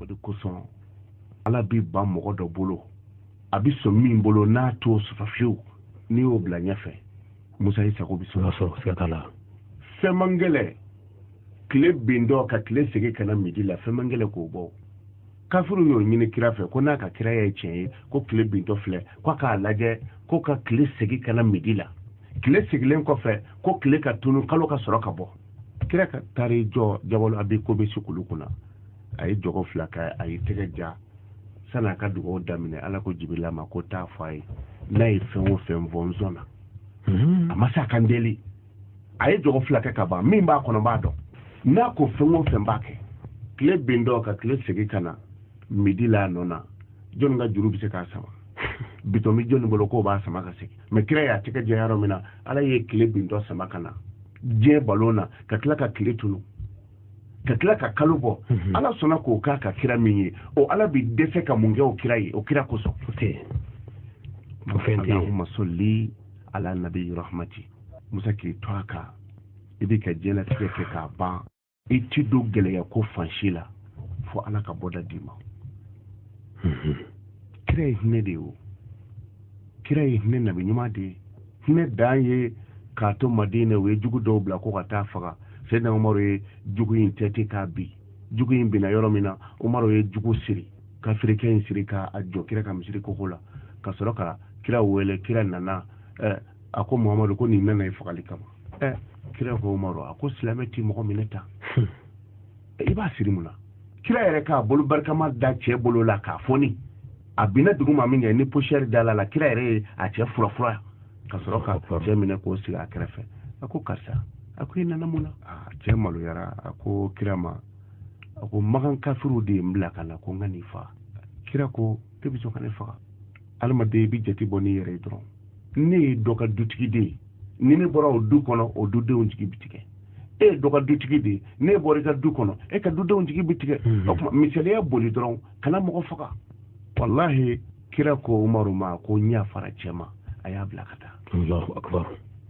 o de kosɔn ala bi ban mɔgɔ dɔ bolo a bi sɔn min bolo n'a t'o sɔrɔ fiyewu n'i y'o bila ɲɛfɛ Musa y'i sago bi sɔrɔ siga t'a la fɛn man gɛlɛ tile bin dɔ ka tile segin ka na midi la fɛn man gɛlɛ k'o bɔ kafiru y'o ɲini kira fɛ ko n'a ka kira ye tiɲɛ ye ko tile bintɔ filɛ ko k'a lajɛ ko ka tile segin ka na midi la tile segilen kɔfɛ ko tile ka tunu kalo ka sɔrɔ ka bɔ kira ka taari jɔ jabalo abi ko bɛ sukulu kunna a ye jɔgɔ fila kɛ a ye tɛgɛ ja sanni a ka dugawu daminɛ ala ko jibirila ma ko taa fɔ a ye n'a ye fɛn o fɛn fɔ n sɔnna a ma se a kan deli a ye jɔgɔ fila kɛ ka ban min b'a kɔnɔ b'a dɔn n'a ko fɛn o fɛn b'a kɛ tile bin dɔ ka tile segin ka na midi la nɔ na jɔnni ka juru bɛ se k'a sama bitɔn bɛ jɔnni bolo k'o b'a sama ka segin mɛ kira y'a tɛgɛ jɛ yɔrɔ min na ala ye tile bin dɔ sama ka na diɲɛ balon na ka tila ka tile tunu ka tila ka kalo bɔ ala sɔnna k'o k'a ka kira min ye o ala bi dɛsɛ ka mun kɛ o kira ye o kira kosɔn Allahumma salli ala nabi rahmati Musa k'i to a kan i bɛ ka diɲɛlatigɛ kɛ k'a ban i ti don gɛlɛya ko fan si la fo ala ka bɔda d'i ma kira ye hinɛ de ye o kira ye hinɛ nabi ɲuman de ye hinɛ dan ye k'a to Madina o ye jugu dɔw bila ko ka taa faga Seydina Umaru ye jugu in tɛti k'a bin jugu in binna yɔrɔ min na Umaru ye jugu siri ka firikɛ in siri k'a jɔ kira ka misiri koko la ka sɔrɔ ka kira wele kira nana a ko Muhamadu ko nin nana i fagali kama kira ko Umaru a ko silamɛ ti mɔgɔ minɛ ta i b'a siri mun na kira yɛrɛ k'a bolo barikama da cɛ bolo la k'a fɔni a binna dugu ma min kɛ ni poussière dala la kira yɛrɛ ye a cɛ furafura ka sɔrɔ ka cɛ minɛ k'o sigi a kɛrɛfɛ a ko karisa a ko i nana mun na cɛ maloyara a ko kira ma a ko magan kafiru de ye n bila ka na ko n ka nin faga kira ko e bɛ sɔn ka ne faga adamaden i bɛ jate bɔ n'i yɛrɛ ye dɔrɔn ne ye dɔ ka dutigi de ye ni ne bɔra o du kɔnɔ o dudenw jigi bi tigɛ e ye dɔ ka dutigi de ye ne bɔra i ka du kɔnɔ e ka dudenw jigi bi tigɛ o tuma misaliya boli dɔrɔn kana mɔgɔ faga wallahi kira ko Umaru ma ko n y'a fara cɛ ma a y'a bila ka taa Allahu akbar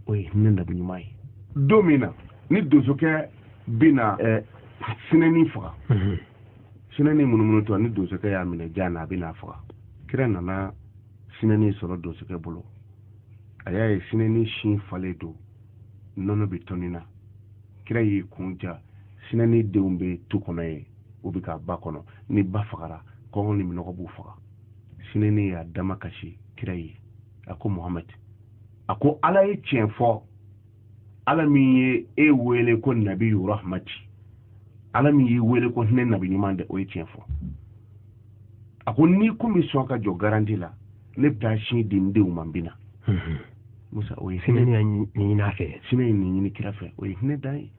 o ye hinɛ nabi ɲuman ye don min na ni donsokɛ bɛna sinɛni faga sinɛni munumunu tɔ ni donsokɛ y'a minɛ jan na a bɛna faga kira nana sinɛni sɔrɔ donsokɛ bolo a y'a ye sinɛni sin falen don nɔnɔ bɛ tɔni na kira y'i kun ja sinɛni denw bɛ tu kɔnɔ ye u bɛ ka ba kɔnɔ ni ba fagara kɔngɔ ni minɔgɔ b'u faga sinɛni y'a dama kasi kira ye a ko Muhammad a ko ala ye tiɲɛ fɔ ala min ye e wele ko nabi rahmati ala min y'i wele ko hinɛ nabi ɲuman de o ye tiɲɛ fɔ a ko n'i kun bɛ sɔn ka jɔ garanti la ne bɛ taa sin di n denw ma n bɛ na Musa o ye sinɛ ɲini a fɛ sinɛ ye nin ɲini kira fɛ o ye hinɛ dan ye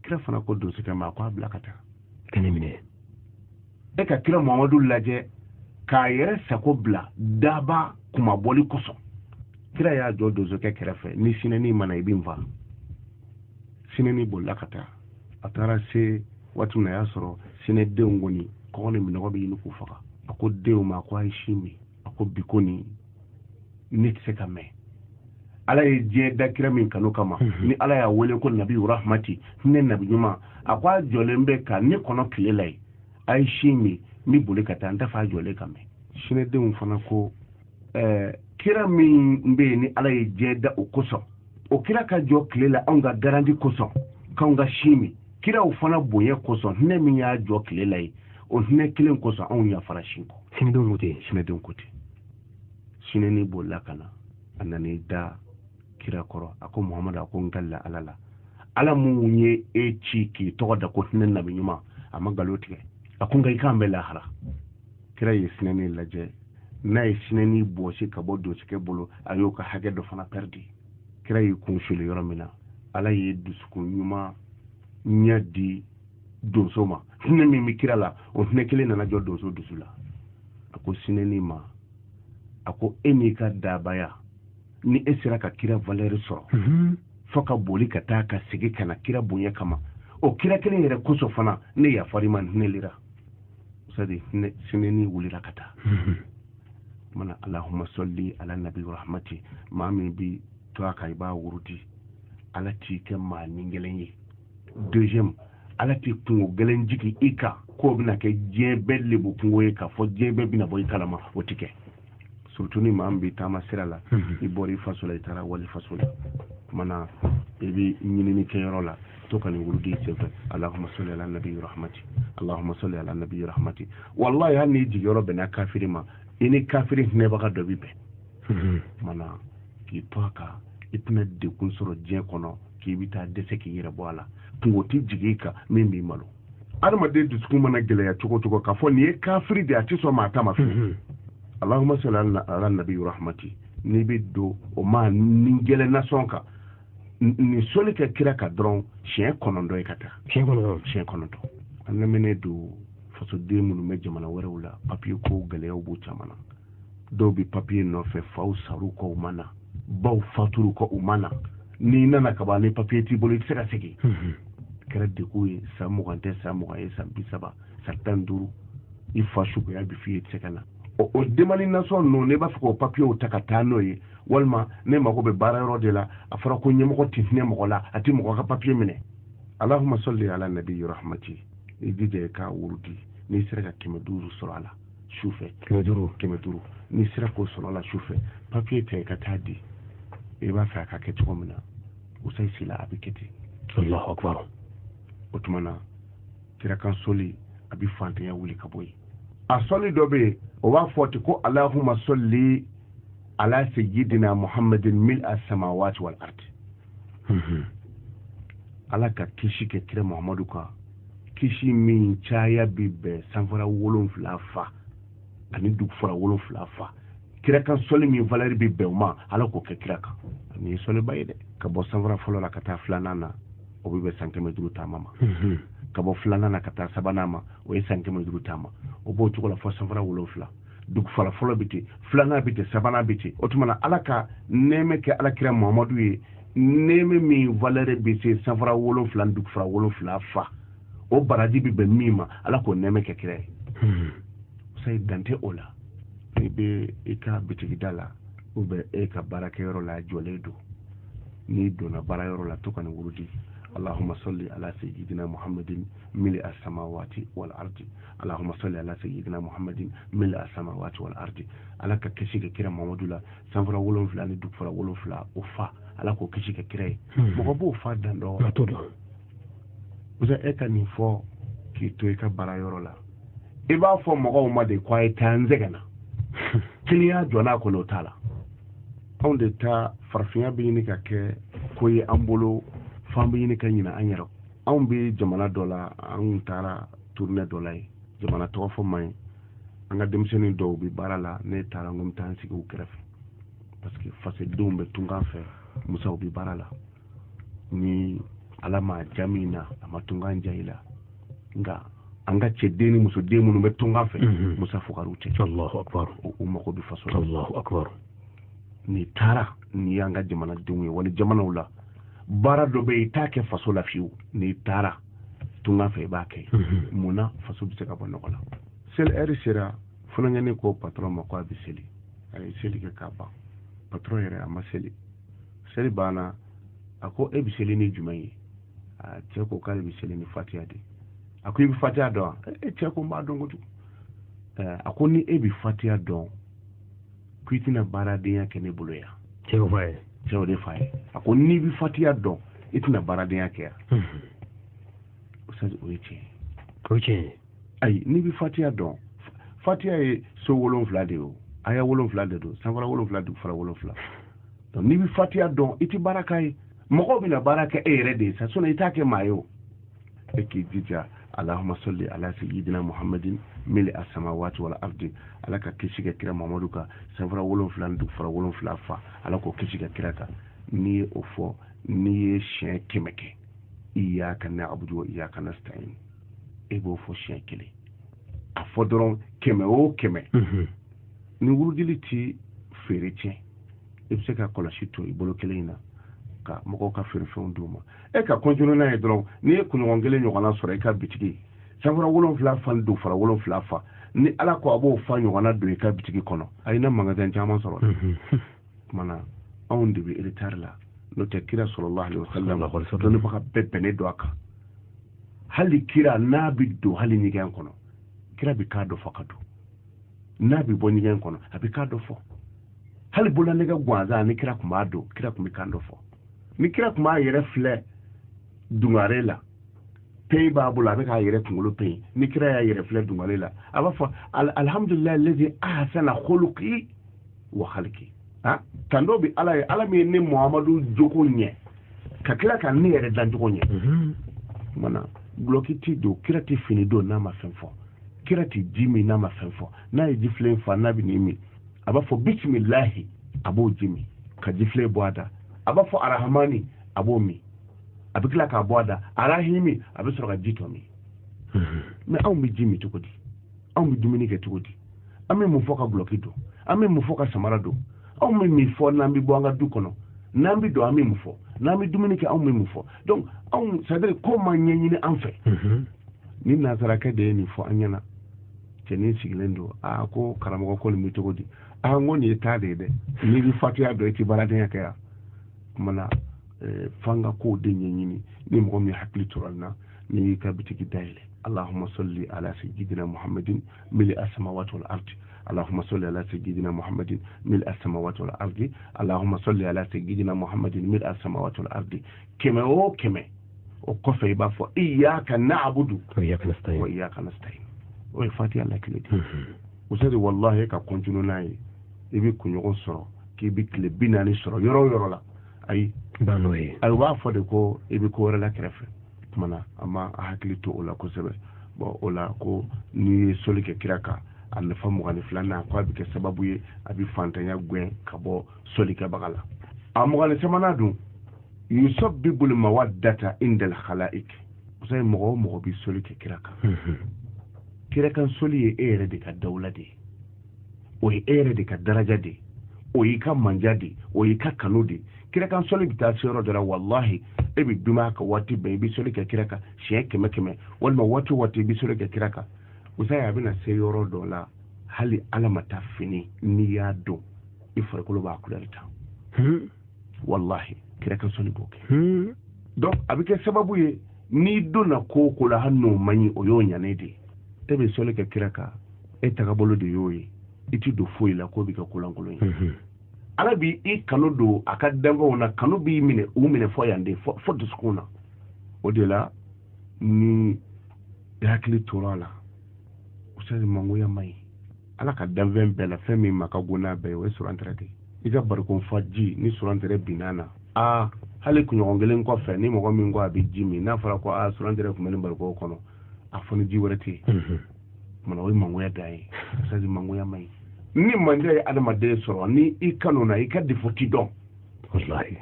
kira fana ko donsokɛ ma a ko a bila ka taa ka ne minɛ e ka kira Muhamadu lajɛ k'a yɛrɛ sago bila daba kumabɔli kosɔn kira y'a jɔ donsokɛ kɛrɛfɛ ni sinɛni mana i bɛ n faa sinɛni bolila ka taa a taara se waati min na a y'a sɔrɔ sinɛdenw kɔni kɔngɔ ni minɔgɔ bɛ ɲini k'u faga a ko denw ma ko a ye sin min a ko bi ko nin ne tɛ se ka mɛn ala ye diɲɛ da kira min kanu kama ni ala y'a wele ko nabi rahmati hinɛ nabi ɲuman a ko a jɔlen bɛ ka ne kɔnɔ tile la ye a ye sin min n bɛ boli ka taa n tɛ fɛ a jɔlen ka mɛn sinɛdenw fana ko kira min bɛ yen ni ala ye diɲɛ da o kosɔn o kira ka jɔ tile la anw ka garanti kosɔn k'anw ka sin min kiraw fana bonya kosɔn hinɛ min y'a jɔ tile la ye o hinɛ kelen kosɔn anw yafara sin kɔ sinɛdenw ko ten sinɛdenw ko ten sinɛni bolila ka na a nan'i da kira kɔrɔ a ko Muhamadu a ko n galila ala la ala mun ye e ci k'i tɔgɔ da ko hinɛ nabi ɲuman a ma nkalon tigɛ a ko nka i k'an bɛ lahara kira ye sinɛni lajɛ n'a ye sinɛni bɔsi ka bɔ donsokɛ bolo a y'o ka hakɛ dɔ fana pɛridi kira y'i kun fili yɔrɔ min na ala ye dusukun ɲuman ɲɛ di donso ma hinɛ min bɛ kira la o hinɛ kelen nana jɔ donso dusu la a ko sinɛni ma a ko e n'i ka dabaya ni e sera ka kira valeur sɔrɔ fo ka boli ka taa ka segin ka na kira bonya kama o kira kelen yɛrɛ kosɔn fana ne yafari ma hinɛ lera sadi sinɛni wulila ka taa mana Allahumma salli ala nabi rahmati maa min bi to a kan i b'a wuruti ala t'i kɛ maa ni gɛlɛn ye deuxième ala ti kungo gelen jigi ika ko bina ke jebe lebu kungo ika fo jebe bina boy kalama o tike surtout ni mambi tama sirala i bori fasola itara wali fasola mana ebi nyini ni kerola to kan wurdi sefa allahumma salli ala nabiyyi rahmati allahumma salli ala nabiyyi rahmati wallahi hanni jigoro bena kafiri ma ini kafiri ne baka do bibe mana ki toka itna de kun soro je kono ki bita dese ki yira boala tungo ti jigika mimi malo arma de dusku mana gele ya choko ka fo ni kafiri de ati so mata ma allahumma salli ala nabiyyi rahmati ni biddo o ma ningele na sonka ni soli ka kira ka dron chien konondo e kata chien konondo anna mene do faso de munu me jamana wala papier ko gele o bu chamana do bi papier no fe faw saru ko mana baw faturu ko umana ni nana ka ba ni papier ti boli sera segi kera de ko e samu gante samu ga e sambi saba certain duru il faut shuko ya bi fi tsekana o demani na so no ne ba ko papier o takata no ye walma ne mako be bara yoro de la afara ko nyemo ko tinne mo la ati mo ka papier mine allahumma salli ala nabiyyi rahmati idide ka wurdi ni sera ka keme duru surala shufe keme duru ni sera ko surala shufe papier te ka tadi e ba fa ka ke to mina usai sila abiketi allahu akbar otumana tira kan soli abi fante ya wuli kaboy a soli dobe o wa foti ko allahumma salli ala sayyidina muhammadin mil as-samawati wal ardi ala ka kishi ke kira muhammadu ka kishi min chaya bibe sanfara wolon flafa ani duk fara wolon flafa kira kan soli min valeri bibe ma ala ko ke kira ka ni soli bayde ka bo sanfara folo la kata flanana o bibe sankeme duru tamama ka bo flanana kata sabanama o e sankeme duru tama o bo tukola fo sanfara wolon fla duk fala folo biti flana biti sabana biti otumana alaka neme ke alakira muhammadu ye neme mi valere biti sanfara wolon fla duk fala wolon fla fa o baraji bi be mima alako neme ke kire sai dante ola be eka biti gidala ube eka baraka yoro la joledo ni dona bara yoro la to kan wurudi اللهم صل على سيدنا محمد ملء السماوات والأرض اللهم صل على سيدنا محمد ملء السماوات والأرض على كشيك كرا محمد لا سنفرا ولون فلان دوك فرا ولون فلا وفا على كشيك كرا مغبو فا داندو وذا اكا نيفو كي تويكا برايورو لا إبا فو مغو ما دي كواي تانزغنا كليا جونا كولو تالا on de ta farfinya bini ka ke koyi ambolo fambi ni kan yina anyaro on be jamana dola an tara tourner dola jamana to fo may anga demseni do bi barala ne tara ngum tan sigi u kref parce que face dombe tunga fe musa bi barala ni alama jamina ama tunga njaila nga anga cedeni muso demu no betunga fe musa fukaru ce Allahu akbar o mako bi faso Allahu akbar ni tara ni anga jamana dunwe wani jamana wala bara do be take faso la fiu ni tara tunga fe ba kai muna faso bi ka bonno kola sel eri sira funa ngani ko patron mako abi seli ay seli ke kaba patron ere ama seli seli bana ako ebi seli ni jumayi a te ko kale bi seli ni fatiha de ako bi fatiha do e te ko ma dongo tu ako ni ebi fatiha do kuitina bara de ya kene buloya ceo faye ceo de faye ako ni bi fatiha do itina bara de ya ke usaji oche ay ni bi fatiha do fatiha e so wolon flade o aya wolon flade do sanfara wolon flade fara wolon flade donc ni bi fatiha do iti baraka e moko bi na baraka e rede sa sona itake mayo e ki dija اللهم صل على سيدنا محمد ملء السماوات والارض على كشيك كرا محمدك سفر ولون فلان دو فر ولون فلافا على كشيك كراكا ني اوفو ني شين كيمكي اياك نعبد واياك نستعين ابو فو شين كلي افودرون كيمه او كيمه ni wurudiliti ferete ebseka kola shito ibolo kelina ka moko ka ferfon duma e ka konjunu na edron ni kunu ngele nyogana sore ka bitigi sangura wolon fla fan do fara wolon fla fa ni ala ko abo fa nyogana do ka bitigi kono ayina magasin jama soro mana on de bi elitar la no te kira sallallahu alaihi wasallam don baka bebene do aka hali kira n'a bi don hali ɲɛgɛn kɔnɔ kira bi k'a dɔ fɔ ka don n'a bi bɔ ɲɛgɛn kɔnɔ a bi k'a dɔ fɔ hali bololanɛgɛ gansan ni kira tun b'a don kira tun bi kan dɔ fɔ ni kira tun b'a yɛrɛ filɛ dungare la peyi b'a bolo a bɛ k'a yɛrɛ kunkolo peyi ni kira y'a yɛrɛ filɛ dungare la a b'a fɔ alhamdulilahi lezi ahsana khuluqi wa khalqi tan dɔ bi ala ye ala min ye ne muhamadu jogo ɲɛ ka tila ka ne yɛrɛ dancogo ɲɛ mana guloki ti don kira ti fini don n'a ma fɛn fɔ kira ti ji min n'a ma fɛn fɔ n'a ye jifilen fa n'a bɛ nin min a b'a fɔ bisimilahi a b'o ji min ka jifilen bɔ a da a b'a fɔ arahamani a b'o min a bɛ tila k'a bɔ a da arahimi a bɛ sɔrɔ ka ji tɔ min mɛ anw bɛ ji min cogo di anw bɛ dumuni kɛ cogo di an bɛ mun fɔ ka guloki don an bɛ mun fɔ ka samara don anw bɛ min fɔ n'an bɛ bɔ an ka du kɔnɔ n'an bɛ don an bɛ mun fɔ n'an bɛ dumuni kɛ anw bɛ mun fɔ donc anw c'est à dire ko ma ɲɛɲini an fɛ ni nasarakɛ de ye nin fɔ an ɲɛna cɛnin sigilen don ko karamɔgɔ ko nin bɛ cogo di ko nin ye taa de ye dɛ n'i bɛ fatiya dɔn i tɛ baaradenya kɛ yan kumana f'an ka kow de ɲɛɲini ni mɔgɔ min hakili tora na n'i y'i ka bitiki dayɛlɛ allahumma salli ala sayyidina muhammadin mili as-samawati wal ardi اللهم صل على سيدنا محمد ملء السماوات والأرض اللهم صل على سيدنا محمد ملء السماوات والأرض كما وقف يبافو إياك نعبد وإياك نستعين ويفاتي الله كلي وسيدي والله كا كونتينو ناي يبي كونيو سورو كي بي كلي بيناني سورو يورو لا أي بانوي أي وافو ديكو يبي كو ورلا كرف كمانا أما أحكي تو ولا كوسبه بو ولا كو ني سوليكي كراكا a nafa mugani filanan ko a bɛ kɛ sababu ye a bɛ fantanya gɛn ka bɔ solikɛbaga la a mugani sabanan dun yusabbibu al-mawaddata inda al-khalaiq musa ye mɔgɔ o mɔgɔ bɛ soli kɛ kira kan kira kan soli ye e yɛrɛ de ka dawula de ye o ye e yɛrɛ de ka daraja de ye o y'i ka manja de ye o y'i ka kanu de ye kira kan soli bɛ taa se yɔrɔ dɔ la wallahi e bɛ duma ka waati bɛɛ i bɛ soli kɛ kira kan siɲɛ 100 walima waati o waati i bɛ soli kɛ kira kan usaya a bɛna se yɔrɔ dɔ la hali ala ma taa fini n'i y'a dɔn i farikolo b'a couleur ta wallahi kira ka soli b'o kɛ donc a bɛ kɛ sababu ye n'i donna ko o ko la hali n'o man ɲi o y'o ɲanen de ye e bɛ soli kɛ kira kan e tagabolo de y'o ye i ti don foyi la k'o bɛ kɛ kolankolon ye ala bi i kanu don a ka danfɛnw na kanu b'i minɛ u minɛ fɔ yan de fɔ dusukun na o de la ni i hakili tora a la usali mangoya mai ala ka danfɛn bɛɛ la fɛn min ma ka gona bɛɛ o ye surantere de i ka barikon fa ji ni surantere binana hali kunɲɔgɔn kelen kɔfɛ ni mɔgɔ min ko a bɛ ji min n'a fɔra ko surantere tun bɛ nin barikon kɔnɔ a fɔ ni ji wɛrɛ tɛ yen kumana o ye mangoya dan ye usali mangoya mai ni manja ye adamaden sɔrɔ ni i kanu na i ka defo ti dɔn wallahi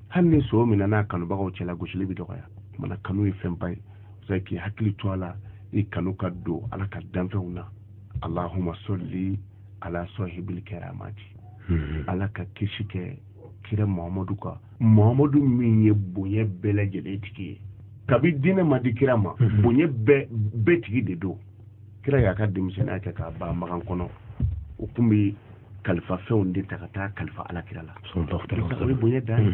hali ni so min na n'a kanubagaw cɛla gosili bɛ dɔgɔya kumana kanu ye fɛn ba ye usali k'i hakili to a la i kanu ka don ala ka danfɛnw na allahumma salli ala sahibil karamati ala ka kisi kɛ kira muhamadu kan muhamadu min ye bonya bɛɛ lajɛlen tigi ye kabi diinɛ ma di kira ma bonya bɛɛ tigi de don kira y'a ka denmisɛnniya kɛ k'a ban magan kɔnɔ o tun bɛ kalifa fɛnw de ta ka taa kalifa ala kira la o ye bonya dan ye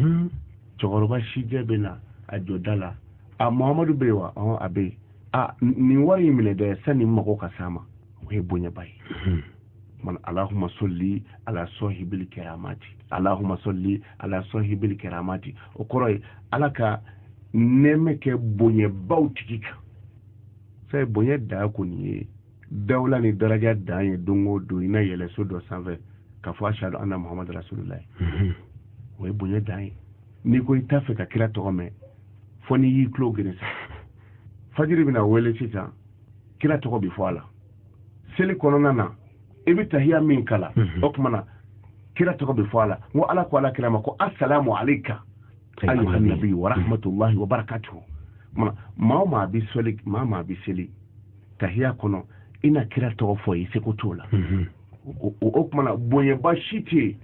cɛkɔrɔba sijɛ bɛ na a jɔ da la muhamadu bɛ yen wa a bɛ yen nin wari in minɛ dɛ sani mago ka s'a ma o ye bonyaba ye man allahumma salli ala sahibil karamati allahumma salli ala sahibil karamati o kɔrɔ ye ala ka nɛɛmɛ kɛ bonyabaw tigi kan sai bonya da ko ni ye dawla ni daraja dan ye don o don i na yɛlɛ so dɔ sanfɛ ka fɔ ashhadu anna muhammadu rasulullah o ye bonya dan ye n'i ko i t'a fɛ ka kira tɔgɔ mɛn fɔ n'i y'i tulo geren sa fajiri bɛna wele sisan kira tɔgɔ bi fɔ a la seli kɔnɔna na i bɛ tahiya min kala o tuma na kira tɔgɔ bi fɔ a la n ko ala ko ala kira ma ko assalamu alayka ayyuhan nabi wa rahmatullahi wa barakatuhu maa o maa bɛ seli maa o maa bɛ seli tahiya kɔnɔ i na kira tɔgɔ fɔ i seko t'o la o tuma na bonyaba si tɛ yen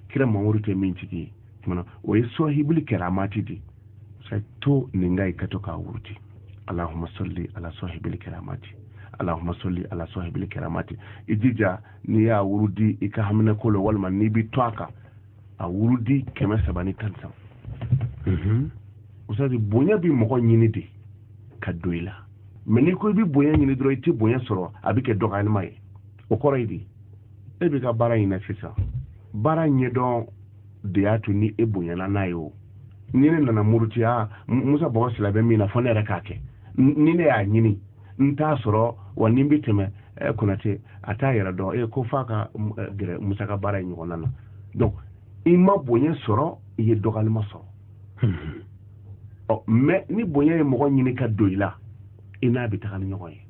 kira mamadu tɛ min tigi ye tuma na o ye sahibul karamati de sai to nin ka i ka to k'a wuruti allahumma salli ala sahibil karamati allahumma salli ala sahibil karamati ijija ni ya wurudi i ka hamina ko lo walma ni bi to aka a wurudi 710 usadi bonya bi mɔgɔ ɲini de ka do ila mais ni ko i bi bonya ɲini dɔrɔn i ti bonya sɔrɔ a bi kɛ dɔgɔyalima ye o kɔrɔ ye di e bi ka baara ɲinɛ sisan baara ɲɛdɔn de y'a to ni e bonyana n'a ye o ni ne nana murutiya Musa Bɔgɔ Sila bɛ min na fɔ ne yɛrɛ k'a kɛ ni ne y'a ɲini n t'a sɔrɔ wa ni n bi tɛmɛ Konate a t'a yɛrɛ dɔn ko f'a ka gɛrɛ Musa ka baara in ɲɔgɔnna na donc i ma bonya sɔrɔ i ye dɔgɔyalima sɔrɔ mais ni bonya ye mɔgɔ ɲini ka don i la i n'a bi taga ni ɲɔgɔn ye